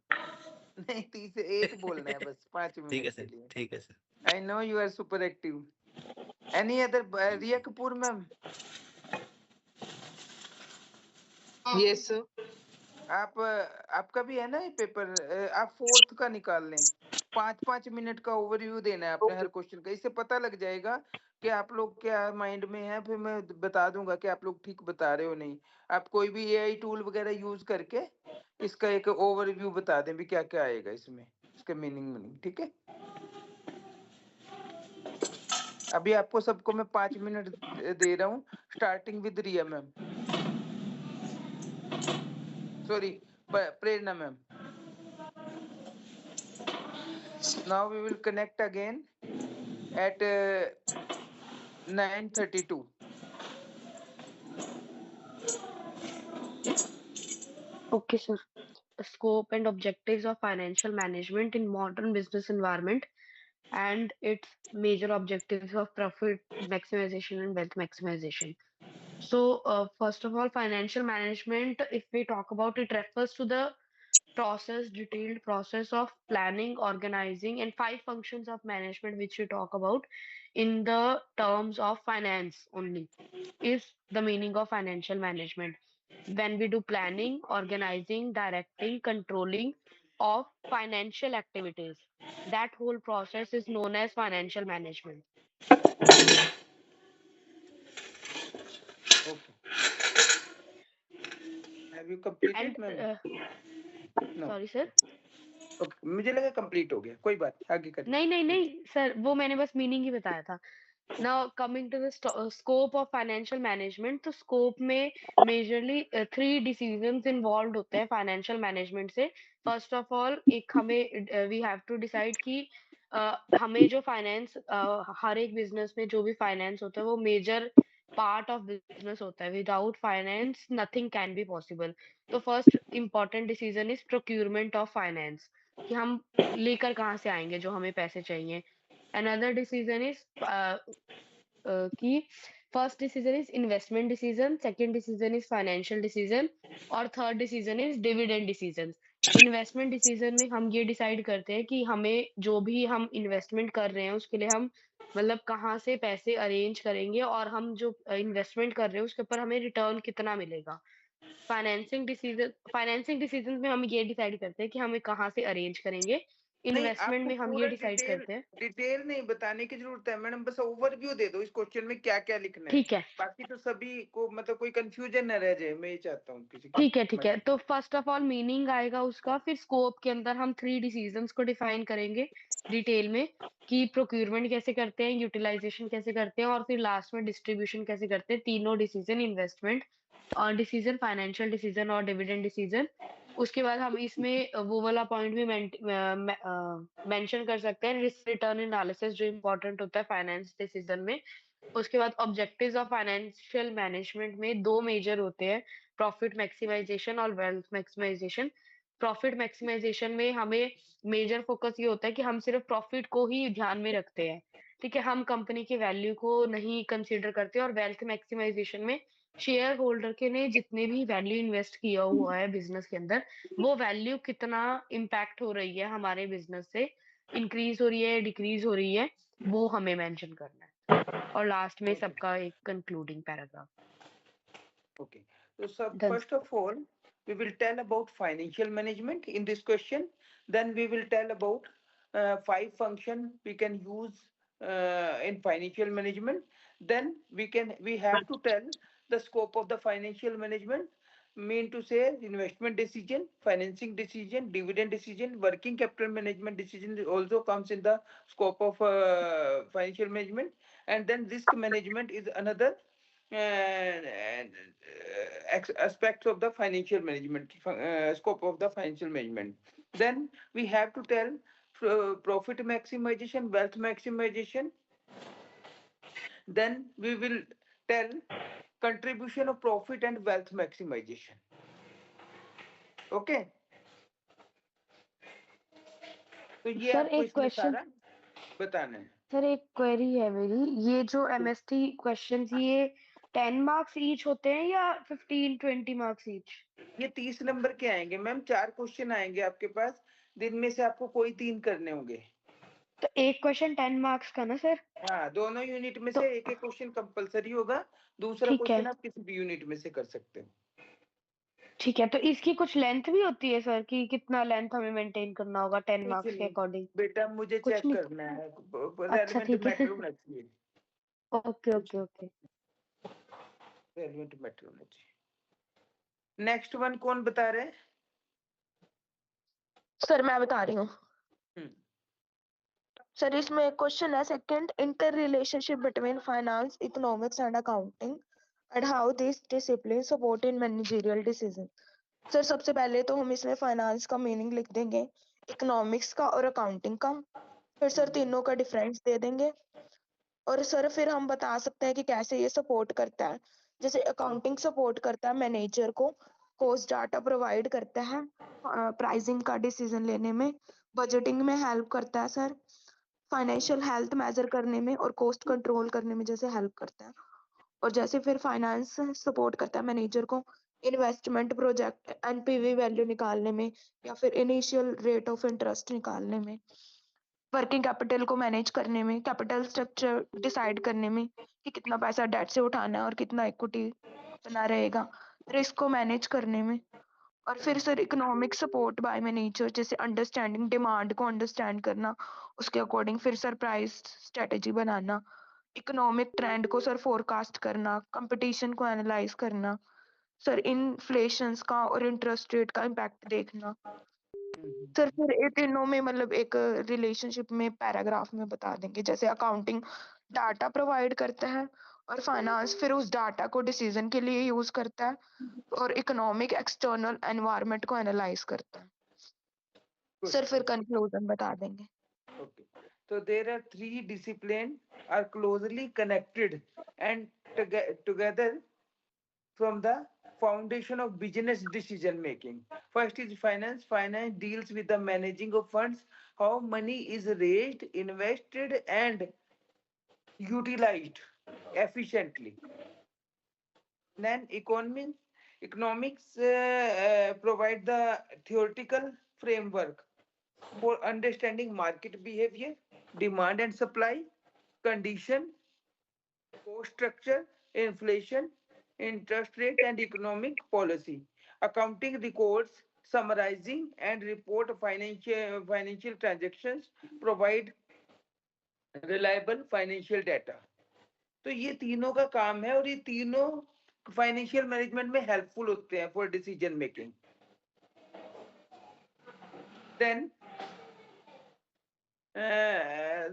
नहीं, तीसरे एक बोलना है बस 5 ठीक है मिनट के सर, लिए। ठीक है sir. I know you are super active. Any other? Riya Kapoor ma'am, yes sir. आप आपका भी है ना ये पेपर, आप फोर्थ का निकाल लें। 5-5 मिनट का ओवरव्यू देना है आपने हर क्वेश्चन का, इससे पता लग जाएगा कि आप लोग क्या माइंड में है, फिर मैं बता दूंगा कि आप लोग ठीक बता रहे हो नहीं। आप कोई भी एआई टूल वगैरह यूज करके इसका एक ओवरव्यू बता दें भी क्या क्या आएगा इसमें, इसका मीनिंग, ठीक है? अभी आपको सबको मैं 5 मिनट दे रहा हूँ, starting with Riya ma'am, sorry Prerna ma'am. Now we will connect again at 9:32. Okay, sir. Scope and objectives of financial management in modern business environment and its major objectives of profit maximization and wealth maximization. So, first of all, financial management, if we talk about it, refers to the detailed process of planning, organizing, and 5 functions of management, which we talk about in the terms of finance only, is the meaning of financial management. When we do planning, organizing, directing, controlling of financial activities, that whole process is known as financial management. Okay. Have you And completed, ma'am? No. sorry, sir. Okay. मुझे लगा कंप्लीट हो गया, कोई बात नहीं, आगे करिए। नहीं नहीं नहीं सर, वो मैंने बस मीनिंग ही बताया था। Now coming to the scope of financial management, तो scope में majorly 3 decisions involved होते हैं financial management से। First of all, एक हमें we have to decide कि हमें जो finance हर एक business में जो भी finance होता है वो major part of business होता है। Without finance, nothing can be possible. तो first important decision is procurement of finance, कि हम लेकर कहाँ से आएंगे जो हमें पैसे चाहिए। Another decision is कि first decision is investment decision, second decision is financial decision और third decision is dividend decision. Investment decision में हम ये डिसाइड करते हैं कि हमें जो भी हम इन्वेस्टमेंट कर रहे हैं उसके लिए हम मतलब कहाँ से पैसे अरेंज करेंगे और हम जो इन्वेस्टमेंट कर रहे हैं उसके ऊपर हमें रिटर्न कितना मिलेगा। फाइनेंसिंग डिसीजन में हम ये डिसाइड करते हैं कि हमें कहाँ से अरेंज करेंगे। नहीं, इन्वेस्टमेंट आपको में हम ये पूरा डिसाइड करते हैं। डिटेल नहीं बताने की जरूरत है मैडम, बस ओवरव्यू दे दो इस क्वेश्चन में क्या क्या लिखना है, ठीक है। बाकी तो सभी को मतलब कोई कंफ्यूजन न रह जाए, मैं ये चाहता हूँ किसी ठीक है, को। ठीक है। तो फर्स्ट ऑफ ऑल मीनिंग आएगा उसका, फिर स्कोप के अंदर हम 3 डिसीजंस को डिफाइन करेंगे डिटेल में कि प्रोक्यूरमेंट कैसे करते हैं, यूटिलाइजेशन कैसे करते हैं और फिर लास्ट में डिस्ट्रीब्यूशन कैसे करते हैं। तीनों डिसीजन इन्वेस्टमेंट और डिसीजन, फाइनेंशियल डिसीजन और डिविडेंड डिसीजन। उसके बाद हम इसमें वो वाला पॉइंट भी मेंशन कर सकते हैं, रिस्क रिटर्न एनालिसिस जो इम्पोर्टेंट होता है फाइनेंस डिसीजन में। उसके बाद ऑब्जेक्टिव्स ऑफ फाइनेंशियल मैनेजमेंट में 2 मेजर होते हैं, प्रॉफिट मैक्सिमाइज़ेशन और वेल्थ मैक्सिमाइज़ेशन। प्रॉफिट मैक्सिमाइज़ेशन में हमें मेजर फोकस ये होता है कि हम सिर्फ़ प्रॉफिट को ही ध्यान में रखते हैं, ठीक है? हम कंपनी की वैल्यू को नहीं कंसीडर करते और वेल्थ मैक्सिमाइज़ेशन में शेयर होल्डर के ने जितने भी वैल्यू इन्वेस्ट किया हुआ है बिज़नेस के अंदर, वो वैल्यू कितना इम्पैक्ट हो रही है हमारे बिज़नेस से, इंक्रीज़ हो रही है, डिक्रीज़ हो रही है, वो हमें मेंशन करना है। और लास्ट में Okay. सबका एक concluding paragraph. Okay. So done. first of all, we will tell about financial management in this question. Then we will tell about 5 functions we can use in financial management. Then we have to tell the scope of the financial management. Mean to say investment decision, financing decision, dividend decision, working capital management decision also comes in the scope of financial management. And then risk management is another aspects of the financial management scope of the financial management. Then we have to tell profit maximization, wealth maximization. Then we will tell contribution of profit and wealth maximization. Okay, तो ये सर आपको एक इसमें क्वेश्चन सारा बताना है। सर एक क्वेरी है मेरी, ये जो एमएसटी क्वेश्चंस ये 10 मार्क्स ईच होते हैं या 15-20 मार्क्स ईच? ये 30 नंबर के आएंगे मैम, 4 क्वेश्चन आएंगे आपके पास, दिन में से आपको कोई 3 करने होंगे। तो एक क्वेश्चन 10 मार्क्स का ना सर? हाँ, दोनों यूनिट में तो से एक एक क्वेश्चन कंपलसरी होगा, दूसरा ठीक है, क्वेश्चन आप किसी भी यूनिट में से कर सकते हो। ठीक है। तो इसकी कुछ लेंथ भी होती है सर कि कितना लेंथ हमें मेंटेन करना होगा 10 कुछ मार्क्स के नहीं अकॉर्डिंग? बेटा, मुझे कुछ चेक नहीं? करना है, अच्छा रेलेवेंट ठीक मैटर है। होना चाहिए, okay, okay, okay. Relevant matter होना चाहिए। नेक्स्ट वन कौन बता रहे हैं? सर मैं बता रही हूँ। हम्म, सर इसमें एक क्वेश्चन है, second inter relationship between finance, economics and accounting and how this discipline support in managerial decision. Sir सबसे पहले तो हम इसमें फाइनेंस का मीनिंग लिख देंगे, इकोनॉमिक्स का और अकाउंटिंग का, फिर सर तीनों का डिफरेंस दे देंगे, और सर फिर हम बता सकते हैं कि कैसे ये सपोर्ट करता है। जैसे अकाउंटिंग सपोर्ट करता है मैनेजर को, कॉस्ट डाटा प्रोवाइड करता है प्राइसिंग का डिसीजन लेने में, बजटिंग में हेल्प करता है सर, फाइनेंशियल हेल्थ मेजर करने में और कॉस्ट कंट्रोल करने में जैसे हेल्प करता है। और जैसे फिर फाइनेंस सपोर्ट करता है मैनेजर को इन्वेस्टमेंट प्रोजेक्ट एनपीवी वैल्यू निकालने में, या फिर इनिशियल रेट ऑफ इंटरेस्ट निकालने में, वर्किंग कैपिटल को मैनेज करने में, कैपिटल स्ट्रक्चर डिसाइड करने में कि कितना पैसा डेट से उठाना है और कितना इक्विटी बना रहेगा, रिस्क को मैनेज करने में। और फिर sir economic support bye manager, जैसे अंडरस्टैंडिंग डिमांड को अंडरस्टैंड करना, उसके अकॉर्डिंग फिर सर प्राइस स्ट्रेटेजी बनाना, इकोनॉमिक ट्रेंड को सर फोरकास्ट करना, कंपटीशन को एनालाइज करना, सर इन्फ्लेशन का और इंटरेस्ट रेट का इम्पैक्ट देखना। सर फिर ये तीनों में मतलब एक रिलेशनशिप में पैराग्राफ में बता देंगे, जैसे अकाउंटिंग डाटा प्रोवाइड करता है और फाइनेंस फिर उस डाटा को डिसीजन के लिए यूज करता है, और इकोनॉमिक एक्सटर्नल एनवायरनमेंट को एनालाइज करता है। सर फिर कंक्लूजन बता देंगे। Okay. So there are 3 disciplines are closely connected and together from the foundation of business decision making. First is finance. Finance deals with the managing of funds, how money is raised, invested, and utilized efficiently. Then economics provide the theoretical framework for understanding market behavior, demand and supply, condition, cost structure, inflation, interest rate, and economic policy. Accounting records, summarizing and report financial transactions, provide reliable financial data. तो ये तीनों का काम है और ये तीनों फाइनेंशियल मैनेजमेंट में हेल्पफुल होते हैं for decision making. Then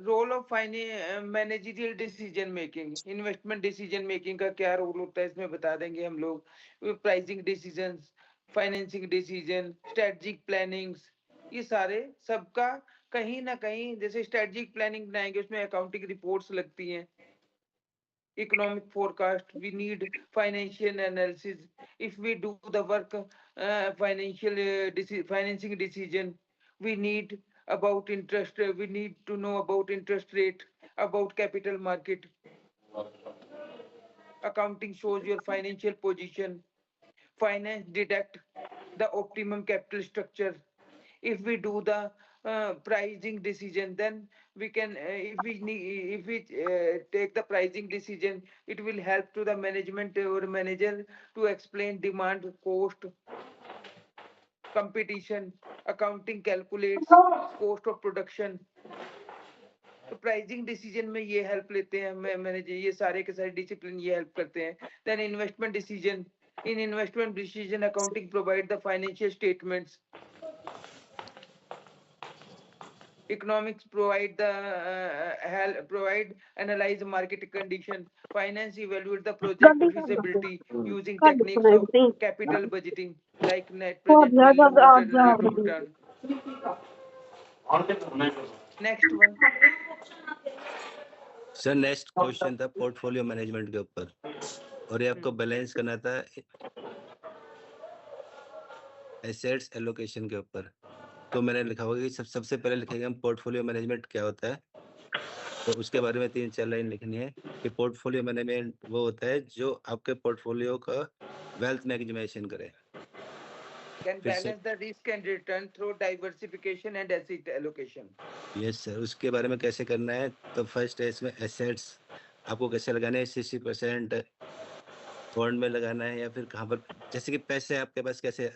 role of managerial decision making, investment decision making का क्या रोल होता है इसमें बता देंगे हम लोग, pricing decisions, financing decision, strategic plannings, ये सारे सबका कहीं ना कहीं, जैसे स्ट्रेटजिक प्लानिंग बनाएंगे उसमें अकाउंटिंग रिपोर्ट्स लगती हैं, economic forecast, we need financial analysis. If we do the work, financing decision, we need about interest, we need to know about interest rate, about capital market. Accounting shows your financial position. Finance deduct the optimum capital structure. If we do the pricing decision, then we can if we take the pricing decision, it will help to the management or manager to explain demand, cost, competition. Accounting calculates cost of production. तो प्राइसिंग डिसीजन में ये हेल्प लेते हैं मैनेजर, ये सारे के सारे डिसिप्लिन ये हेल्प करते हैं. Then investment decision, in investment decision accounting provide the financial statements. Economics provide analyze market condition. Finance evaluate the project feasibility using techniques of capital budgeting like net present value, internal rate of return. Next one. Sir next question था पोर्टफोलियो मैनेजमेंट के ऊपर, और ये आपको बैलेंस करना था एसेट्स एलोकेशन के ऊपर. तो मैंने लिखा होगा कि सबसे पहले लिखेंगे हम पोर्टफोलियो मैनेजमेंट क्या होता है. तो उसके बारे में 3-4 लाइन लिखनी है कि पोर्टफोलियो मैनेजमेंट वो होता है जो आपके पोर्टफोलियो का वेल्थ मैक्सिमाइजेशन करे. Can balance the risk and return through diversification and asset allocation. Yes sir, उसके बारे में कैसे करना है. तो फर्स्ट है इसमें एसेट्स आपको कैसे लगाना है. 60% फंड में लगाना है या फिर कहाँ पर, जैसे कि पैसे आपके पास कैसे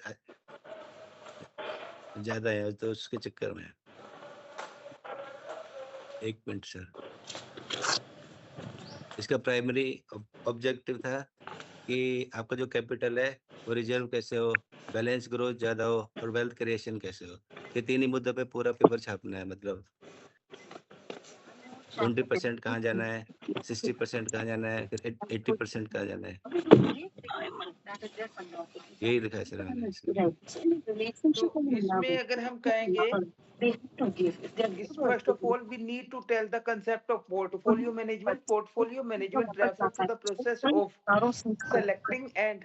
ज्यादा है तो उसके चक्कर में. एक मिनट सर. इसका प्राइमरी ऑब्जेक्टिव था कि आपका जो कैपिटल है वो रिजर्व कैसे हो, बैलेंस ग्रोथ ज्यादा हो और वेल्थ क्रिएशन कैसे हो. ये 3 ही मुद्दों पे पूरा पेपर छापना है. मतलब 20% कहाँ जाना है, 60% कहाँ जाना है, फिर 80% कहाँ जाना है. यही लिखा है सर मैंने इसमें. तो इसमें अगर हम कहेंगे, first of all we need to tell the concept of portfolio management. Portfolio management refers to the process of selecting and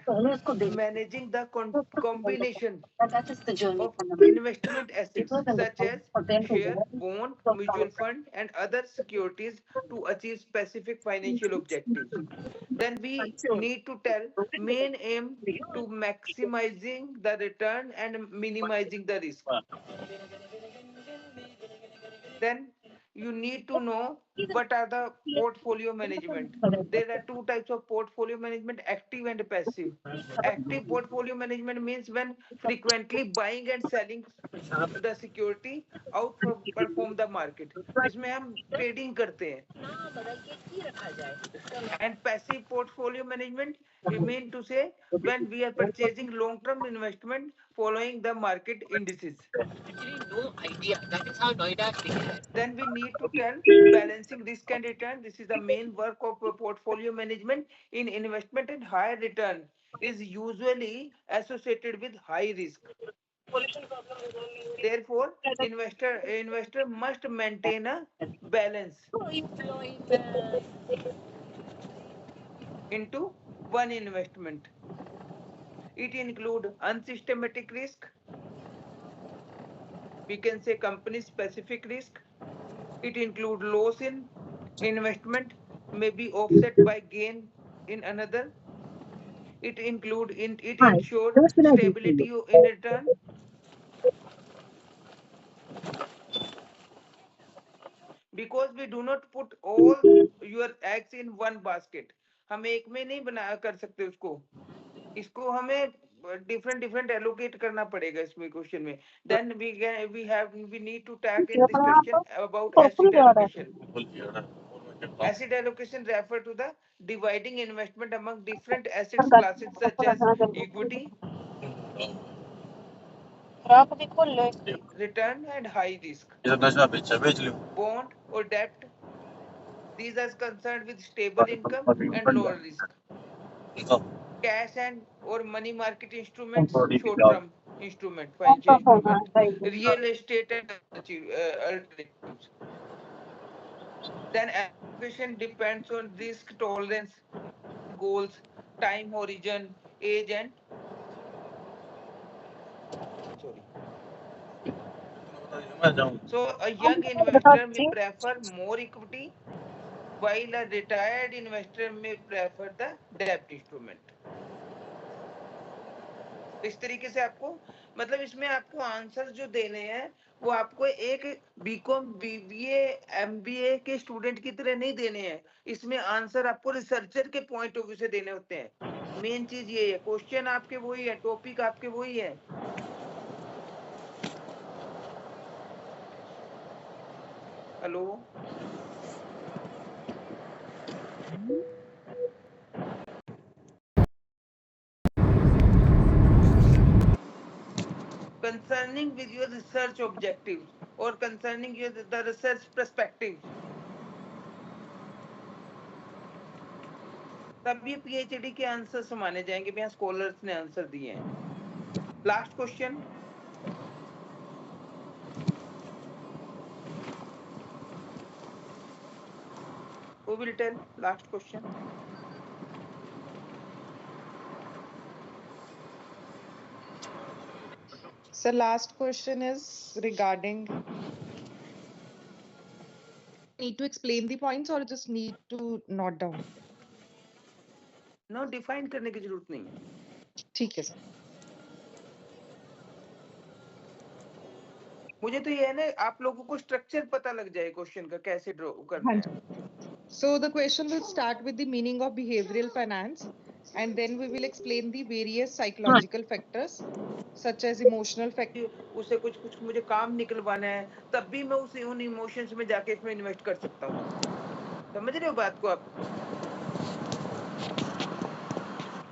managing the combination of investment assets such as share, bond, mutual fund and other securities to achieve specific financial objectives. Then we need to tell main aim to maximizing the return and minimizing the risk. Then you need to know what are the portfolio management. There are two types of portfolio management, active and passive. Active portfolio management means when frequently buying and selling the security outperform the market. इसमें हम ट्रेडिंग करते हैं. And passive portfolio management, it mean to say when we are purchasing long-term investment following the market indices. Then we need to tell balancing risk and return. This is the main work of portfolio management. In investment and high return is usually associated with high risk. Therefore, investor must maintain a balance into one investment. It includes unsystematic risk. We can say company specific risk. It includes loss in investment may be offset by gain in another. It ensures stability in return. Because we do not put all your eggs in one basket. हम एक में नहीं बना कर सकते उसको. इसको हमें different allocate करना पड़ेगा इसमें क्वेश्चन में. Then we need to tag in this question about asset allocation. Asset allocation refer to the dividing investment among different assets classes such as equity, return and high risk, bond or debt. These are concerned with stable income and lower risk. Cash and or money market instruments, short term instrument, financial instrument, real estate and alternatives. Then allocation depends on risk tolerance, goals, time horizon, age and sorry. So a young investor may prefer more equity, while a retired investor may prefer the debt instrument. इस तरीके से आपको मतलब इसमें आपको आंसर जो देने हैं वो आपको एक बीकॉम बीबीए एमबीए के स्टूडेंट की तरह नहीं देने हैं। इसमें आंसर आपको रिसर्चर के पॉइंट ऑफ व्यू से देने होते हैं। मेन चीज ये है, क्वेश्चन आपके वही है, टॉपिक आपके वही है। Hello, concerning with your research objectives or concerning your the research perspectives, तब ये पीएचडी के आंसर्स माने जाएंगे। भैया स्कॉलर्स ने आंसर दिए हैं। Last question, who will tell last question? So last question is regarding, need to explain the points or just need to note down? No, define करने की जरूरत नहीं है। ठीक है सर। मुझे तो ये है ना, आप लोगों को स्ट्रक्चर पता लग जाए क्वेश्चन का कैसे ड्रॉ करना है। So the question will start with the meaning of behavioral finance, and then we will explain the various psychological factors such as emotional factors. उसे कुछ मुझे काम निकलवाना है, तब भी मैं उसे उन इमोशंस में जाके इसमें इन्वेस्ट कर सकता हूँ। समझ रहे हो बात को आप?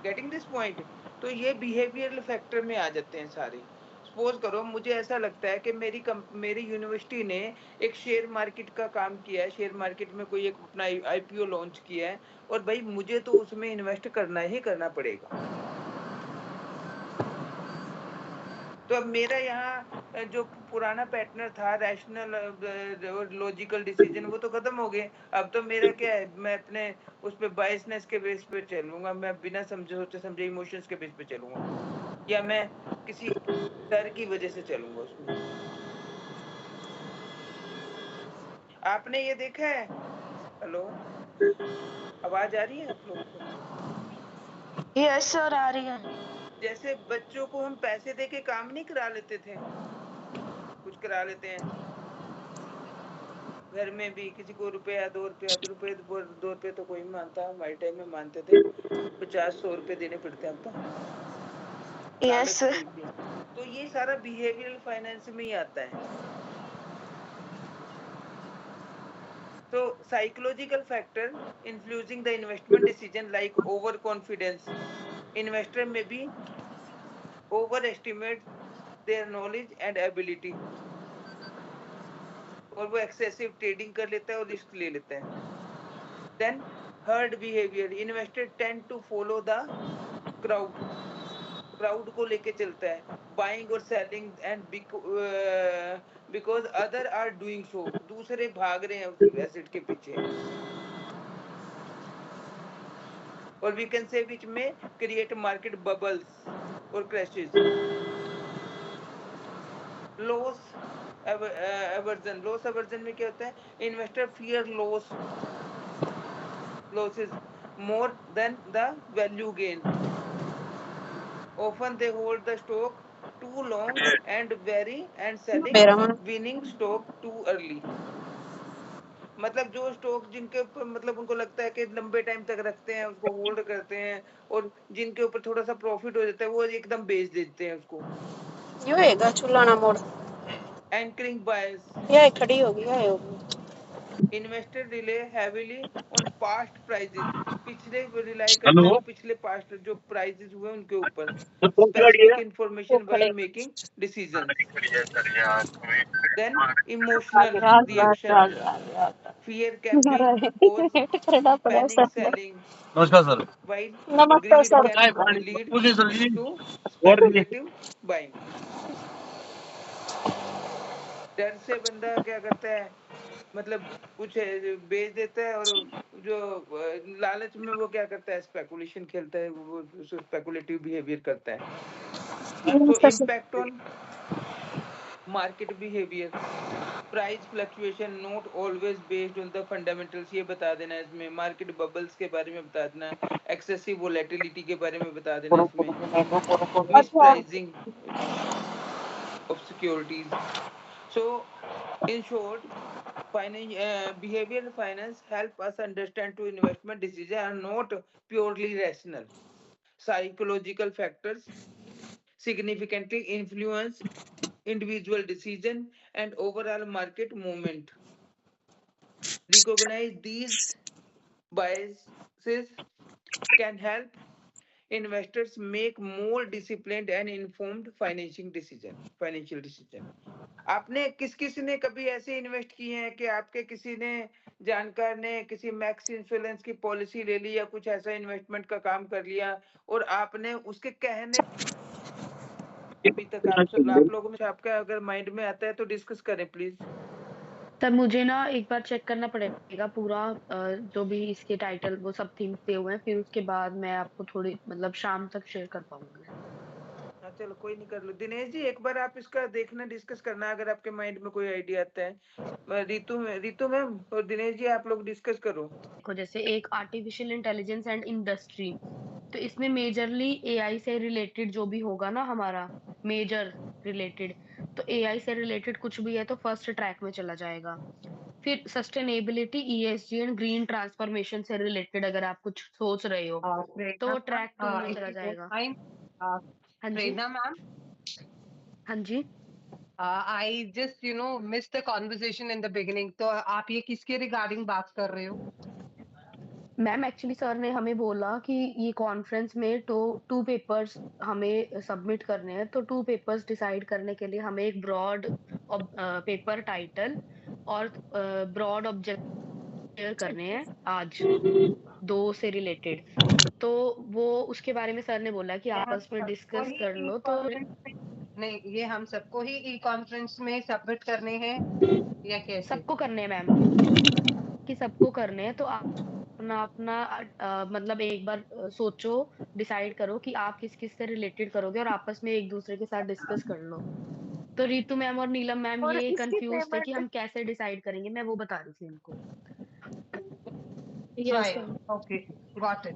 Getting this point? तो ये बिहेवियरल फैक्टर में आ जाते हैं सारे। सपोज करो मुझे ऐसा लगता है कि मेरी यूनिवर्सिटी ने एक शेयर मार्केट का काम किया है, शेयर मार्केट में कोई एक अपना आईपीओ लॉन्च किया है, और भाई मुझे तो उसमें इन्वेस्ट करना ही करना पड़ेगा। तो अब मेरा यहाँ जो पुराना पैटर्न था रैशनल और लॉजिकल डिसीजन, वो तो खत्म हो गए। अब तो मेरा क्या है, मैं अपने उस पे बायसनेस के बेस पे चलूंगा, मैं बिना सोचे समझे इमोशंस के बेस पे चलूंगा, या मैं किसी डर की वजह से चलूंगा उसमें। आपने ये देखा है? हेलो, आवाज आ रही है आप लोगों को? यस सर, आ रही है। जैसे बच्चों को हम पैसे दे के काम नहीं करा लेते थे, कुछ करा लेते हैं घर में भी, किसी को रुपया 2 रुपये तो कोई मानता, हमारे टाइम में मानते थे 50-100 रुपए देने पड़ते हैं अब तो। Yes sir. तो ये सारा बिहेवियरल फाइनेंस में ही आता है। तो psychological factor influencing the investment decision like over confidence, investor में भी over estimate their knowledge and ability, और वो एक्सेसिव ट्रेडिंग कर लेता है और रिस्क ले लेता है। Then herd behaviour, investor tend to follow the crowd को लेके चलता है, बाइंग और selling and because other are doing so, दूसरे भाग रहे हैं उस एसेट के पीछे। और वी कैन से विच में क्रिएट मार्केट बबल्स और crashes. Loss aversion, loss aversion में क्या होता है, investor fear losses more than the value gain. Often they hold the stock too long and selling winning stock too early. मतलब जो स्टॉक जिनके ऊपर मतलब उनको लगता है कि लंबे टाइम तक रखते हैं, उसको होल्ड करते हैं, और जिनके ऊपर थोड़ा सा प्रॉफिट हो जाता है वो एकदम बेच देते हैं उसको। यो हैगा चुलाना मोड़, एंकरिंग बायर्स, ये खड़ी होगी है। Investor relay heavily on past prices, पिछले रिलाई करते हैं वो पिछले पास्ट जो प्राइसेस हुए उनके ऊपर। Specific information while making decision. Then emotional reaction, fear can be cause panic selling, नमस्कार sir. While greed can lead to speculative buying. डर से बंदा क्या करता है, मतलब कुछ बेच देता है और जो लालच में वो क्या करता है, स्पेकुलेशन खेलता है, वो स्पेकुलेटिव बिहेवियर करता है। तो impact on market behaviour, price fluctuation not always based on the fundamentals, ये बता देना है इसमें। मार्केट बबल्स के बारे में बता देना, एक्सेसिव वोलेटिलिटी के बारे में बता देना इसमें, miss pricing of securities. So, in short, behavioral finance help us understand to investment decisions are not purely rational. Psychological factors significantly influence individual decision and overall market movement. Recognize these biases can help investors make more disciplined and informed financial decision. आपने किस ने कभी ऐसे इन्वेस्ट किए हैं कि आपके किसी ने जानकार ने किसी मैक्स इंश्योरेंस की पॉलिसी ले ली या कुछ ऐसा इन्वेस्टमेंट का काम कर लिया और आपने उसके कहने अभी तक आप लोगों में से आपका अगर माइंड में आता है तो डिस्कस करें प्लीज। सर मुझे ना एक बार चेक करना पड़ेगा पूरा जो भी इसके टाइटल वो सब थीम्स दिए हुए हैं, फिर उसके बाद मैं आपको थोड़ी मतलब शाम तक शेयर कर पाऊंगी। हाँ चलो कोई नहीं, कर लो। दिनेश जी एक बार आप इसका देखना, डिस्कस करना अगर आपके माइंड में कोई आइडिया आता है। रितु मैम और दिनेश जी आप लोग डिस्कस करो। देखो जैसे एक आर्टिफिशियल इंटेलिजेंस एंड इंडस्ट्री, तो इसमें मेजरली एआई से रिलेटेड जो भी होगा ना हमारा मेजर रिलेटेड, तो एआई से रिलेटेड कुछ भी है तो फर्स्ट ट्रैक में चला जाएगा। फिर sustainability, ESG and green transformation से रिलेटेड अगर आप कुछ सोच रहे हो तो ट्रैक 2 में चला जाएगा। हाँ जी, प्रेरणा मैम, हाँ जी। I just miss the conversation in the beginning, तो आप ये किसके रिगार्डिंग बात कर रहे हो? मैम एक्चुअली सर ने हमें बोला कि ये कॉन्फ्रेंस में तो 2 पेपर्स हमें सबमिट करने हैं, तो 2 पेपर्स डिसाइड करने के लिए हमें एक ब्रॉड पेपर टाइटल और ब्रॉड ऑब्जेक्ट शेयर करने हैं आज 2 से रिलेटेड। तो वो उसके बारे में सर ने बोला कि आपस में डिस्कस कर लो। तो नहीं, ये हम सबको ही ई कॉन्फ्रेंस में सबमिट करने हैं या कैसे? सबको करने हैं मैम, कि सबको करने हैं। तो आप अपना मतलब एक बार सोचो, डिसाइड करो कि आप किस-किस से रिलेटेड करोगे और आपस में एक-दूसरे के साथ डिस्कस कर लो। तो रितु मैम और नीलम मैम और ये इसकी कन्फ्यूज़ थे कि पेमेंट हम कैसे डिसाइड करेंगे, मैं वो बता रही थी उनको। Right, okay, got it.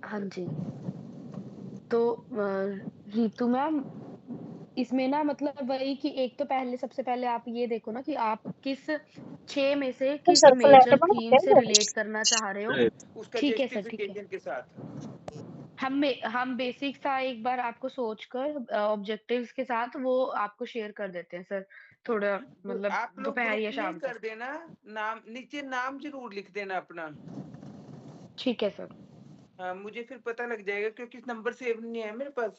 हाँ जी। तो रितु मैम इसमें ना मतलब वही कि एक तो पहले सबसे पहले आप ये देखो ना कि आप किस 6 में से किस मेजर थीम से रिलेट करना चाह रहे हो। उसका ठीक है सर, ठीक है। जस्टिफिकेशन के साथ हम बेसिक सा एक बार आपको सोचकर ऑब्जेक्टिव्स के साथ वो आपको शेयर कर देते हैं सर, थोड़ा मतलब आप लोग दोपहर ग्रुप या में शाम कर तक। देना, नाम नीचे नाम जरूर लिख देना अपना। ठीक है सर। हाँ मुझे फिर पता लग जाएगा क्योंकि नंबर सेव नहीं है मेरे पास,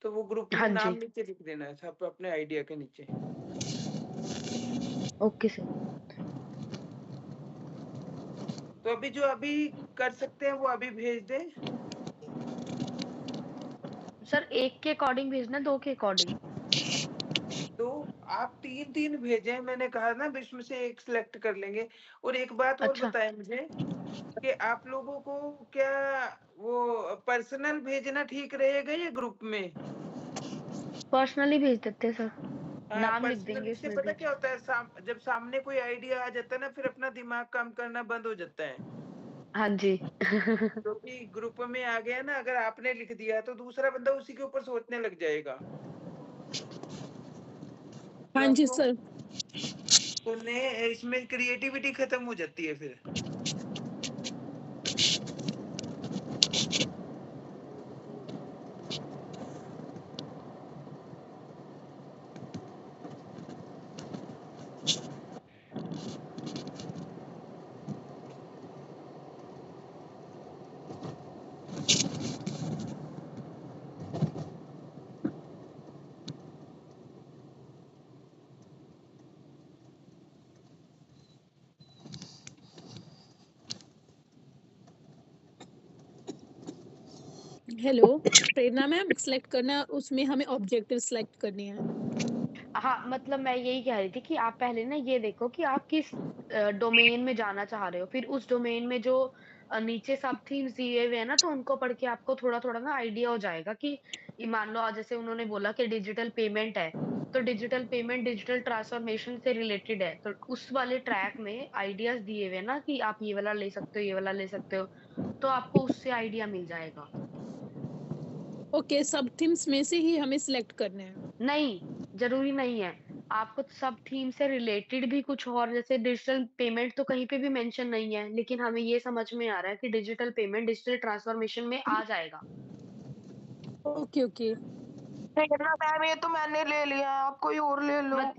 तो वो ग्रुप में हाँ नाम जी। नीचे लिख देना है सब अपने आइडिया के नीचे। Okay sir. तो अभी जो अभी कर सकते हैं वो अभी भेज दें। सर 1 के अकॉर्डिंग भेजना, 2 के अकॉर्डिंग? तो आप 3 भेजें, मैंने कहा ना बीच में से एक सिलेक्ट कर लेंगे। और एक बात और अच्छा। बताएं मुझे कि आप लोगों को क्या वो पर्सनल भेजना ठीक रहेगा या ग्रुप में? पर्सनली भेज देते हैं सर, नाम लिख पर्सनल देंगे से इसमें पता भी। क्या होता है, जब सामने कोई आइडिया आ जाता है ना फिर अपना दिमाग काम करना बंद हो जाता है। हाँ जी। क्योंकि ग्रुप में आ गया ना, अगर आपने लिख दिया तो दूसरा बंदा उसी के ऊपर सोचने लग जाएगा। हाँ जी सर। तो इसमें क्रिएटिविटी खत्म हो जाती है फिर। हेलो प्रेरणा मैम, सिलेक्ट करना उसमें हमें ऑब्जेक्टिव सिलेक्ट करनी है। हाँ, मतलब मैं यही कह रही थी कि आप पहले ना ये देखो कि आप किस डोमेन में जाना चाह रहे हो। फिर उस डोमेन में जो नीचे सब थीम्स दिए हुए हैं ना, तो उनको पढ़ के आपको थोड़ा-थोड़ा ना आइडिया हो जाएगा कि मान लो जैसे उन्होंने बोला कि डिजिटल पेमेंट है, तो डिजिटल पेमेंट डिजिटल ट्रांसफॉर्मेशन से रिलेटेड है। तो उस वाले ट्रैक में आइडियाज़ दिए हुए हैं ना कि आप ये वाला ले सकते हो, ये वाला ले सकते हो, तो आपको उससे आइडिया मिल जाएगा। ओके, सब थीम्स में से ही हमें सिलेक्ट करने हैं। नहीं, ज़रूरी नहीं है। आपको सब थीम से रिलेटेड भी कुछ और जैसे डिजिटल पेमेंट तो कहीं पे भी मेंशन नहीं है, लेकिन हमें ये समझ में आ रहा है कि डिजिटल पेमेंट डिजिटल ट्रांसफॉर्मेशन में आ जाएगा। Okay, okay. नहीं ना मैम, ये तो मैंने ले लिया है, आप कोई और ले लो। मत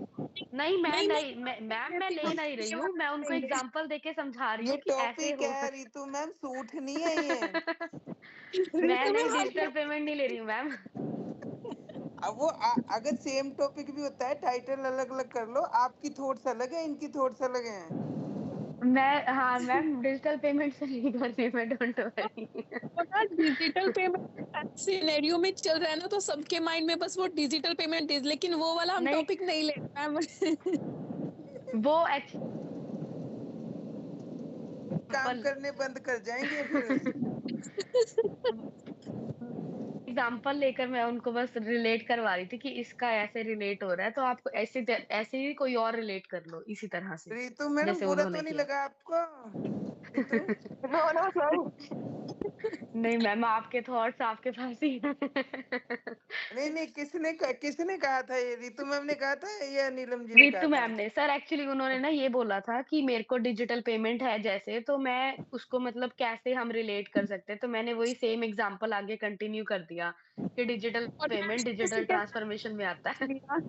नहीं मैं नहीं, नहीं मैं मैम मैं ले नहीं रही हूँ, मैं उनको एग्ज़ाम्पल देके समझा रही ये हूँ कि ऐसे टॉपिक हो है सकता रितु मैम, सूट नहीं है ये। मैं रितु नहीं मैम आप डिजिटल पेमेंट नहीं ले रही हूँ मैम। अब वो अगर सेम टॉपिक भी होता है, टाइटल अलग अलग कर लो, आपकी थॉट्स अलग है, इनकी थॉट्स अलग हैं। मैं हाँ, मैम डिजिटल पेमेंट से नहीं कर रही मैं, डोंट वरी। वो ना डिजिटल पेमेंट सिनेरियो में चल रहा है ना, तो सबके माइंड में बस वो डिजिटल पेमेंट इज, लेकिन वो वाला हम नहीं, टॉपिक नहीं ले रहे मैम। वो एक्च काम पल करने बंद कर जाएंगे फिर। एग्जाम्पल लेकर मैं उनको बस रिलेट करवा रही थी कि इसका ऐसे रिलेट हो रहा है, तो आप ऐसे ही कोई और रिलेट कर लो इसी तरह से, रितु मैडम जैसे बुरा तो उन्होंने नहीं किया। लगा आपको? Ritu no no sir. नहीं मैम, आपके थॉट्स आपके पास ही हैं। नहीं नहीं, किसने कहा था ये? रितु मैम ने कहा था या नीलम जी ने कहा रितु था? मैम ने सर, एक्चुअली उन्होंने ना ये बोला था कि मेरे को डिजिटल पेमेंट है जैसे, तो मैं उसको मतलब कैसे हम रिलेट कर सकते हैं, तो मैंने वही सेम एग्जांपल आगे कंटिन्यू कर दिया कि डिजिटल और मैम पेमेंट जैसे डिजिटल ट्रांसफॉर्मेशन में आता है। लिया।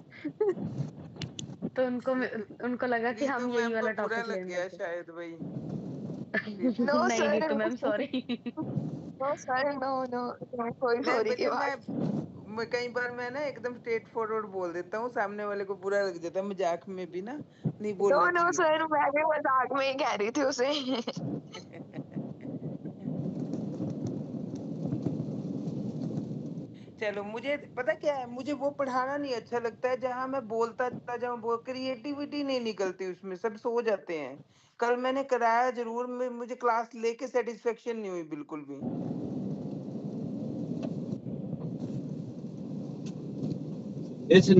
तो उनको लगा कि रितु हम यही मैम को वाला बुरा टॉपिक लग लेने गया लग गए। शायद भाई। नो नहीं sir. Ritu ma'am, sorry. No sir, no no, कोई नहीं सॉरी की बेटा, बात। मैं कई बार मैं ना एकदम स्ट्रेट फॉरवर्ड बोल देता हूँ, सामने वाले को बुरा लग जाता है, मजाक में भी ना नहीं नो बोलना नो चाहिए। सर, मैं भी मजाक में ही कह रही थी उसे। चलो, मुझे पता क्या है, मुझे वो पढ़ाना नहीं अच्छा लगता है जहां मैं बोलता चला जाऊं, वो क्रिएटिविटी नहीं निकलती उसमें, सब सो जाते हैं। कल मैंने कराया जरूर, मुझे क्लास लेके सेटिस्फेक्शन नहीं हुई बिल्कुल भी।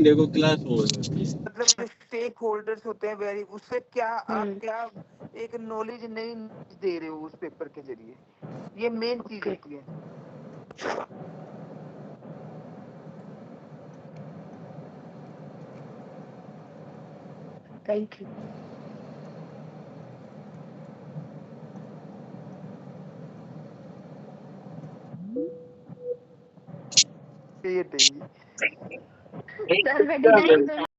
देखो क्लास हो मतलब जो स्टेक होल्डर्स होते हैं, वेरी उससे क्या आप हुँ, क्या एक नॉलेज नहीं दे रहे हो उस पेपर के जरिए, ये मेन चीज ओके, होती है। Thank you. ये सर मैं डिजिटल पेमेंट